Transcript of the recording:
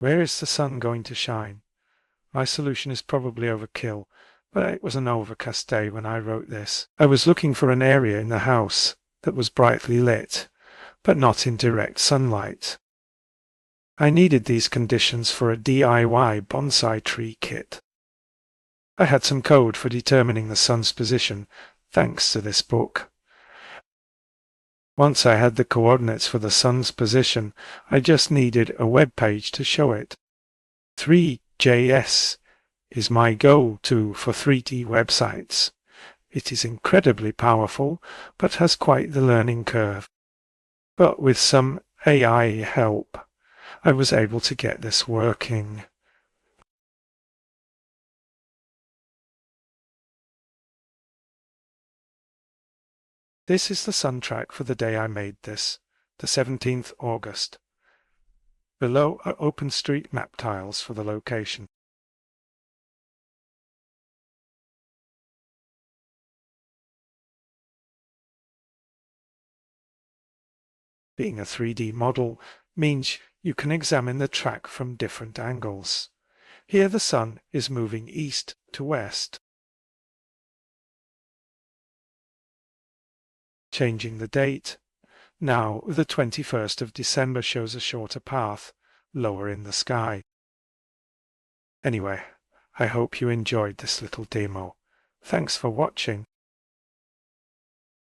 Where is the sun going to shine? My solution is probably overkill, but it was an overcast day when I wrote this. I was looking for an area in the house that was brightly lit, but not in direct sunlight. I needed these conditions for a DIY bonsai tree kit. I had some code for determining the sun's position, thanks to this book. Once I had the coordinates for the sun's position, I just needed a web page to show it. Three.js is my go-to for 3D websites. It is incredibly powerful, but has quite the learning curve. But with some AI help, I was able to get this working. This is the sun track for the day I made this, the 17th August. Below are OpenStreetMap tiles for the location. Being a 3D model means you can examine the track from different angles. Here the sun is moving east to west. Changing the date. Now the 21st of December shows a shorter path, lower in the sky. Anyway, I hope you enjoyed this little demo. Thanks for watching.